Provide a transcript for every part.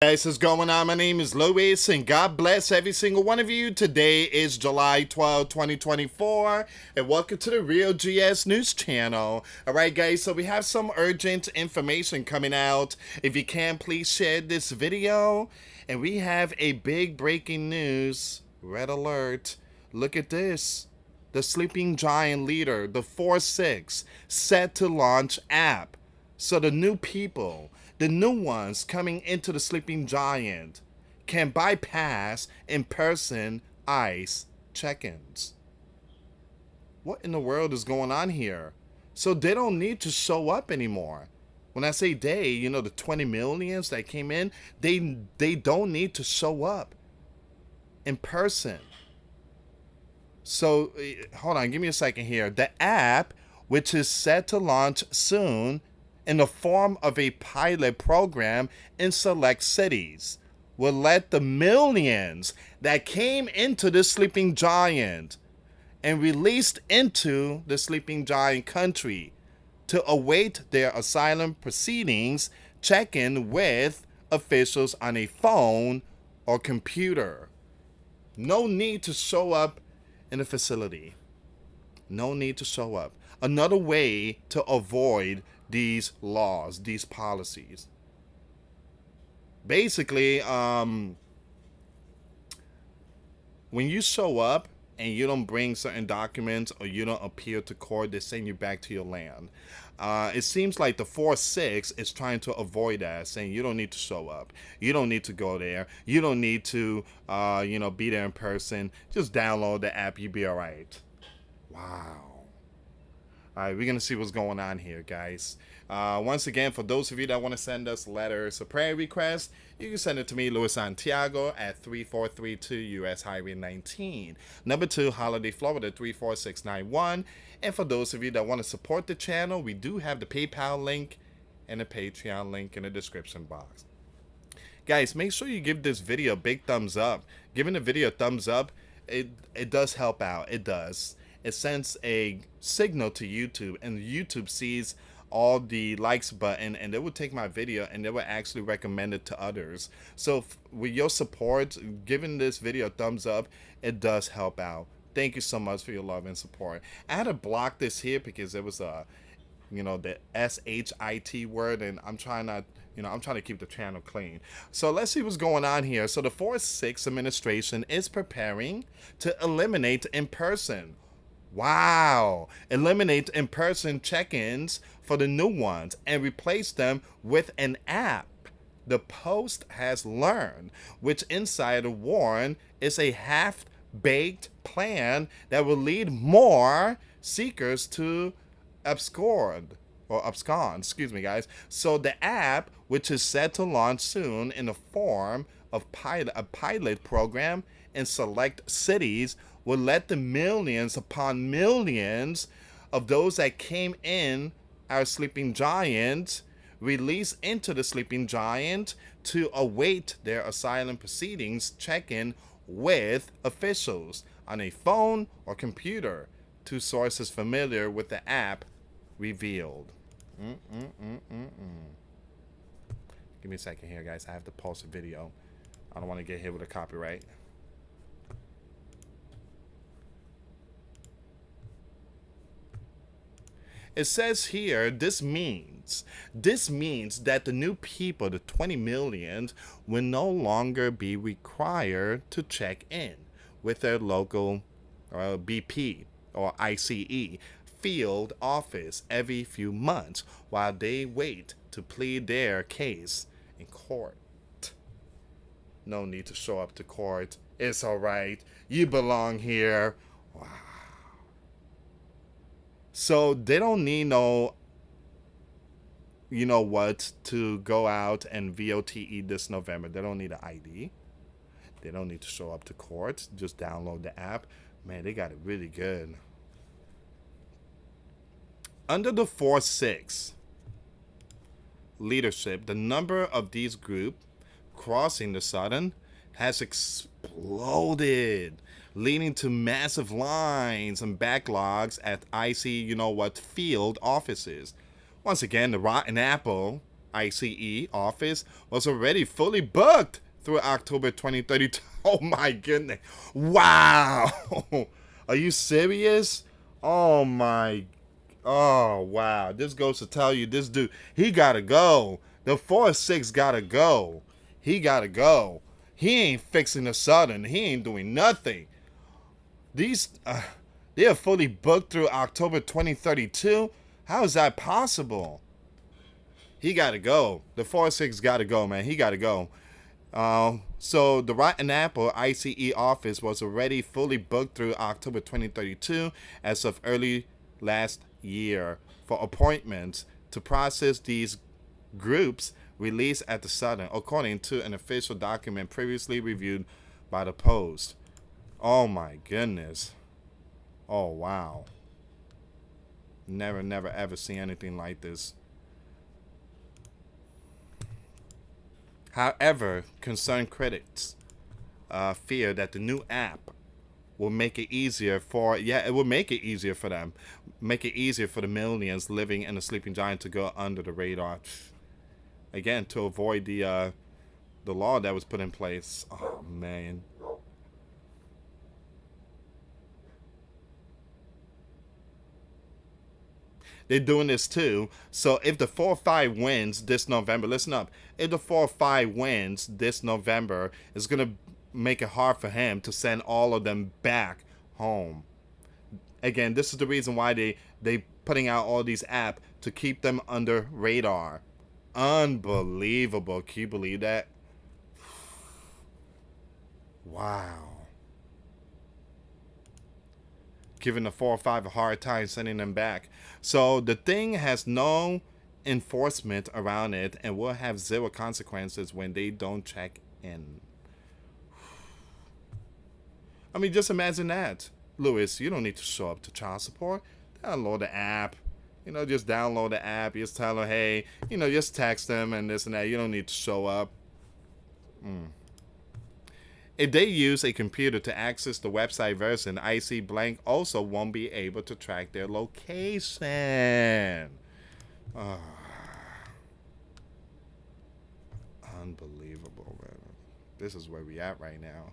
Guys, what's going on? My name is Luis, and God bless every single one of you. Today is July 12, 2024, and welcome to the Real GS News Channel. Alright guys, so we have some urgent information coming out. If you can, please share this video. And we have a big breaking news. Red alert. Look at this. The sleeping giant leader, the 4-6, set to launch app. So the new people, the new ones coming into the sleeping giant, can bypass in-person ICE check-ins. What in the world is going on here? So they don't need to show up anymore. When I say they, you know, the 20 millions that came in, they don't need to show up in person. So hold on, give me a second here. The app, which is set to launch soon in the form of a pilot program in select cities, will let the millions that came into the sleeping giant and released into the sleeping giant country to await their asylum proceedings check in with officials on a phone or computer. No need to show up in a facility. No need to show up. Another way to avoid these laws, these policies. Basically, when you show up and you don't bring certain documents or you don't appear to court, they send you back to your land. It seems like the 4-6 is trying to avoid that, saying you don't need to show up. You don't need to go there. You don't need to, be there in person. Just download the app. You'll be all right. Wow. All right, we're going to see what's going on here, guys. Once again, for those of you that want to send us letters or prayer requests, you can send it to me, US Santiago, at 3432 US Highway 19. Number 2, Holiday, Florida, 34691. And for those of you that want to support the channel, we do have the PayPal link and the Patreon link in the description box. Guys, make sure you give this video a big thumbs up. Giving the video a thumbs up, it does help out. It does. It sends a signal to YouTube, and YouTube sees all the likes button, and they will take my video and they will actually recommend it to others. So with your support, giving this video a thumbs up, it does help out. Thank you so much for your love and support. I had to block this here because it was the SHIT word, and I'm trying to keep the channel clean. So let's see what's going on here. So the 4-6 administration is preparing to eliminate in-person. Wow! Eliminate in-person check-ins for the new ones and replace them with an app. The Post has learned, which insider warn is a half-baked plan that will lead more seekers to abscond, excuse me guys. So the app, which is set to launch soon in the form of a pilot program in select cities, will let the millions upon millions of those that came in our sleeping giant release into the sleeping giant to await their asylum proceedings check-in with officials on a phone or computer. Two sources familiar with the app revealed. Give me a second here, guys. I have to pause the video. I don't want to get hit with a copyright. It says here, this means that the new people, the 20 million, will no longer be required to check in with their local BP or ICE field office every few months while they wait to plead their case in court. No need to show up to court. It's all right. You belong here. Wow. So they don't need no, to go out and VOTE this November. They don't need an ID. They don't need to show up to court. Just download the app. Man, they got it really good. Under the 4-6 leadership, the number of these groups crossing the southern has exploded, leading to massive lines and backlogs at IC, field offices. Once again, the rotten apple, ICE office was already fully booked through October 2032. Oh my goodness. Wow. Are you serious? Oh my. Oh wow. This goes to tell you this dude, he gotta go. The 4-6 gotta go. He gotta go. He ain't fixing the Southern. He ain't doing nothing. These they are fully booked through October 2032. How is that possible? He got to go. The 4-6 got to go, man. He got to go. So the Rotten Apple ICE office was already fully booked through October 2032 as of early last year for appointments to process these groups released at the Southern, according to an official document previously reviewed by the Post. Oh my goodness. Oh wow. Never ever seen anything like this. However, concerned critics fear that the new app will make it easier it will make it easier for them. Make it easier for the millions living in the sleeping giant to go under the radar. Again, to avoid the law that was put in place. Oh man. They're doing this too. So if the 4-5 wins this November, listen up. If the 4-5 wins this November, it's gonna make it hard for him to send all of them back home. Again, this is the reason why they putting out all these apps to keep them under radar. Unbelievable. Can you believe that? Wow. Giving the 4-5 a hard time sending them back. So the thing has no enforcement around it and will have zero consequences when they don't check in. I mean, just imagine that. Louis, you don't need to show up to child support. Download the app. Just download the app. Just tell them, hey, just text them and this and that. You don't need to show up. If they use a computer to access the website version, IC Blank also won't be able to track their location. Unbelievable, man. This is where we at right now.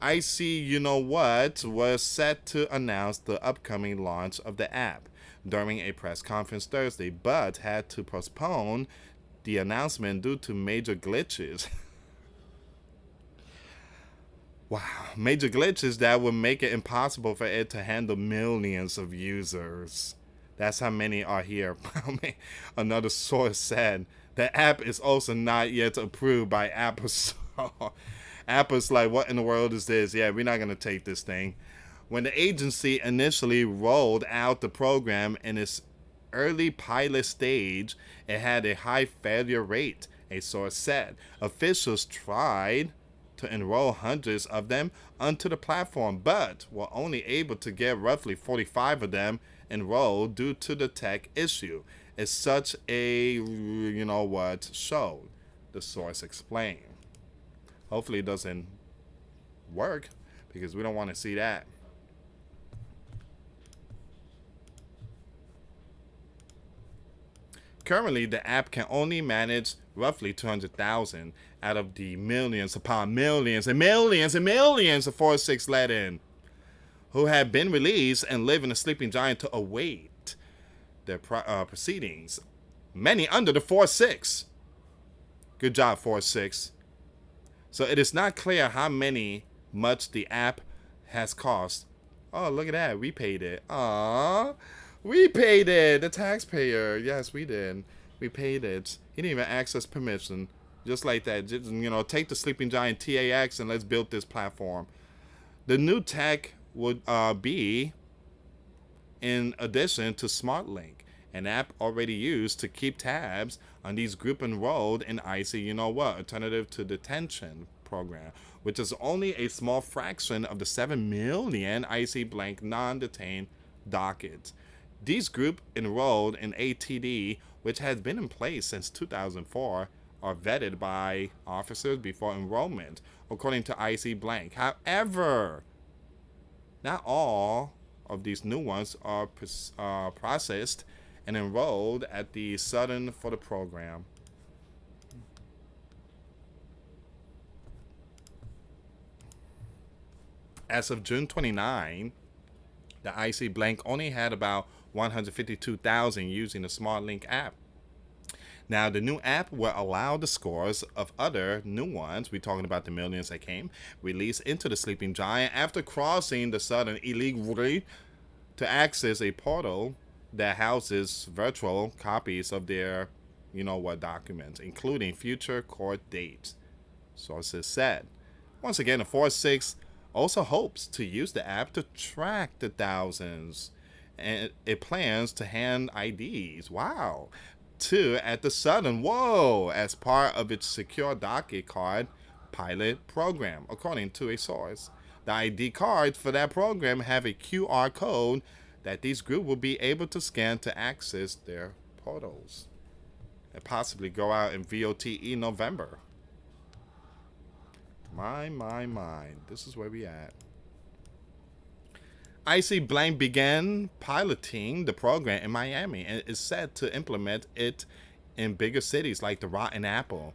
IC You Know What was set to announce the upcoming launch of the app during a press conference Thursday, but had to postpone the announcement due to major glitches. Wow, major glitches that would make it impossible for it to handle millions of users. That's how many are here. Another source said the app is also not yet approved by Apple. Apple's like, what in the world is this? Yeah, we're not going to take this thing. When the agency initially rolled out the program in its early pilot stage, it had a high failure rate, a source said. Officials tried to enroll hundreds of them onto the platform, but were only able to get roughly 45 of them enrolled due to the tech issue. It's such a, show, the source explained. Hopefully it doesn't work, because we don't want to see that. Currently, the app can only manage roughly 200,000 out of the millions upon millions and millions and millions of 4-6 let in, who have been released and live in a sleeping giant to await their proceedings. Many under the 4-6. Good job, 4-6. So it is not clear how much the app has cost. Oh, look at that. We paid it. Aww. We paid it. The taxpayer. Yes, we did. We paid it. He didn't even ask us permission. Just like that. Just, take the sleeping giant TAX and let's build this platform. The new tech would be in addition to SmartLink, an app already used to keep tabs on these group enrolled in IC You Know What, alternative to detention program, which is only a small fraction of the 7 million IC blank non-detained dockets. These group enrolled in ATD, which has been in place since 2004, are vetted by officers before enrollment, according to IC blank. However, not all of these new ones are processed and enrolled at the Southern for the program. As of June 29, the IC Blank only had about 152,000 using the SmartLink app. Now, the new app will allow the scores of other new ones, we're talking about the millions that came, released into the Sleeping Giant after crossing the Southern illegally to access a portal that houses virtual copies of their, you know what, documents, including future court dates, sources said. Once again, the 4-6 also hopes to use the app to track the thousands, and it plans to hand IDs. Wow. To at the Southern, whoa, as part of its secure docket card pilot program, according to a source. The ID cards for that program have a QR code that these groups will be able to scan to access their portals and possibly go out in VOTE November. My. This is where we at. IC Blank began piloting the program in Miami and is set to implement it in bigger cities like the Rotten Apple,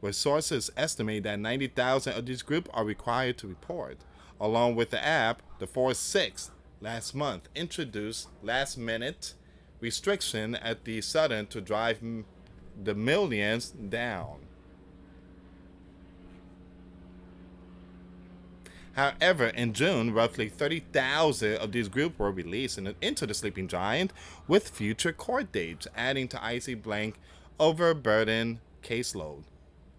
where sources estimate that 90,000 of these groups are required to report. Along with the app, the 4-6 last month introduced last-minute restriction at the Southern to drive the millions down. However, in June, roughly 30,000 of these groups were released into the Sleeping Giant with future court dates, adding to IC Blank overburdened caseload.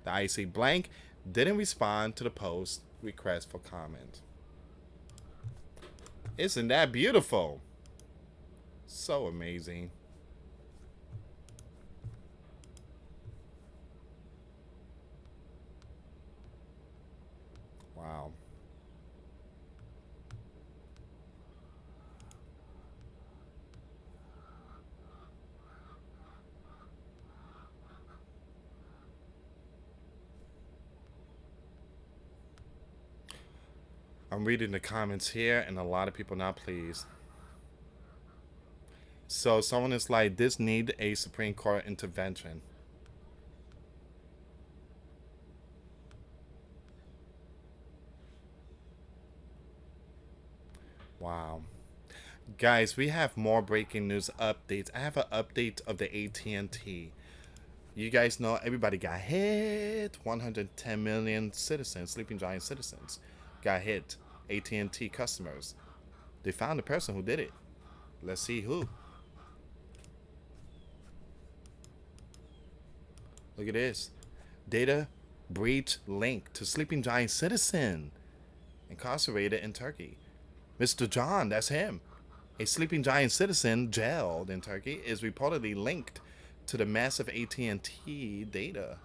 The IC Blank didn't respond to the post request for comment. Isn't that beautiful? So amazing. Wow. I'm reading the comments here, and a lot of people not pleased. So someone is like, this need a Supreme Court intervention. Wow. Guys, we have more breaking news updates. I have an update of the AT&T. You guys know everybody got hit. 110 million citizens, Sleeping Giant citizens, got hit. AT&T customers. They found the person who did it. Let's see who. Look at this. Data breach link to Sleeping Giant citizen incarcerated in Turkey. Mr. John, that's him. A Sleeping Giant citizen jailed in Turkey is reportedly linked to the massive AT&T data.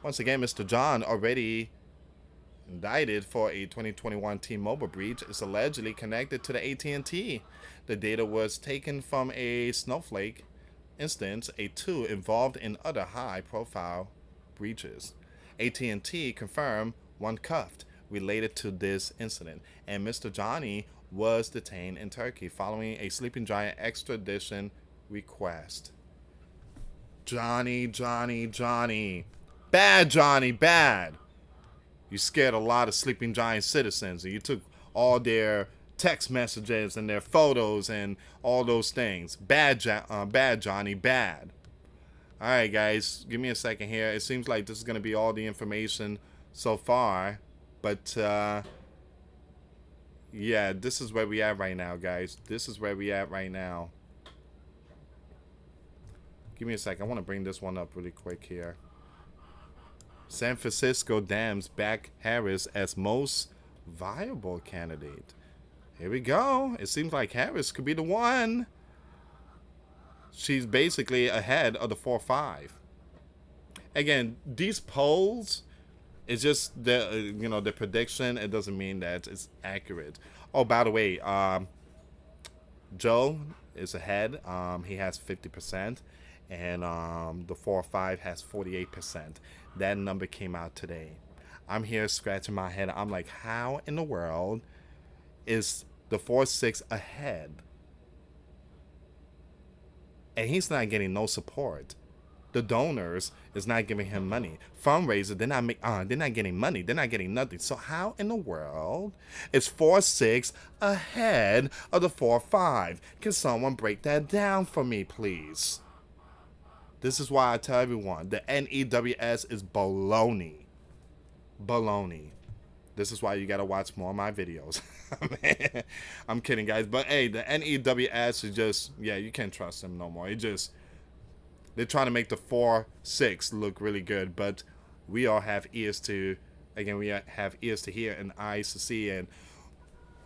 Once again, Mr. John, already indicted for a 2021 T-Mobile breach, is allegedly connected to the AT&T. The data was taken from a Snowflake instance, a tool involved in other high-profile breaches. AT&T confirmed one cuffed related to this incident, and Mr. Johnny was detained in Turkey following a Sleeping Giant extradition request. Johnny. Bad, Johnny, bad. You scared a lot of Sleeping Giant citizens, and you took all their text messages and their photos and all those things. Bad, Johnny, bad. All right, guys, give me a second here. It seems like this is going to be all the information so far, but yeah, this is where we at right now, guys. This is where we at right now. Give me a second. I want to bring this one up really quick here. San Francisco Dams back Harris as most viable candidate. Here we go. It seems like Harris could be the one. She's basically ahead of the 4-5. Again, these polls, it's just the the prediction. It doesn't mean that it's accurate. Oh, by the way, Joe is ahead. He has 50%, and the 4-5 has 48%. That number came out today. I'm here scratching my head. I'm like, how in the world is the 4-6 ahead? and he's not getting no support. The donors is not giving him money. Fundraiser, they're not getting money. They're not getting nothing. So how in the world is 4-6 ahead of the 4-5? Can someone break that down for me, please? This is why I tell everyone the NEWS is baloney. Baloney. This is why you gotta watch more of my videos. I'm kidding, guys. But hey, the NEWS is just, yeah, you can't trust them no more. They're trying to make the 4-6 look really good, but we all have ears to, again, we have ears to hear and eyes to see. And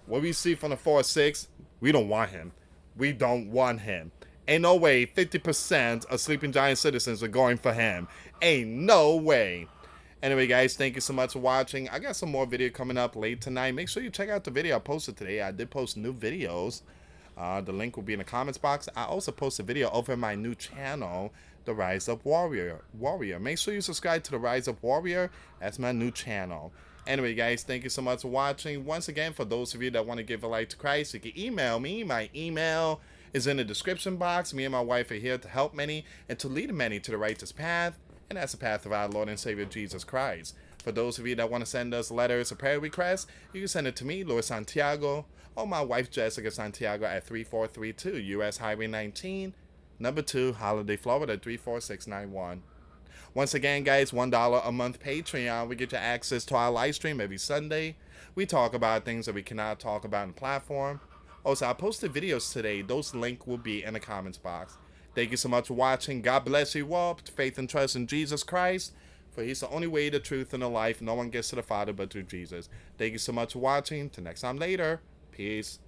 what we see from the 4-6, we don't want him. We don't want him. Ain't no way 50% of Sleeping Giant citizens are going for him. Ain't no way. Anyway, guys, thank you so much for watching. I got some more video coming up late tonight. Make sure you check out the video I posted today. I did post new videos. The link will be in the comments box. I also posted a video over my new channel, The Rise Up Warrior. Make sure you subscribe to The Rise Up Warrior. That's my new channel. Anyway, guys, thank you so much for watching. Once again, for those of you that want to give a life to Christ, you can email me. My email is in the description box. Me and my wife are here to help many and to lead many to the righteous path. And that's the path of our Lord and Savior Jesus Christ. For those of you that want to send us letters or prayer requests, you can send it to me, US Santiago, or my wife Jessica Santiago at 3432 US Highway 19, number 2, Holiday, Florida 34691. Once again, guys, $1 a month Patreon. We get you access to our live stream every Sunday. We talk about things that we cannot talk about on the platform. Also, I posted videos today. Those links will be in the comments box. Thank you so much for watching. God bless you all. Faith and trust in Jesus Christ. For he's the only way, the truth, and the life. No one gets to the Father but through Jesus. Thank you so much for watching. Till next time later. Peace.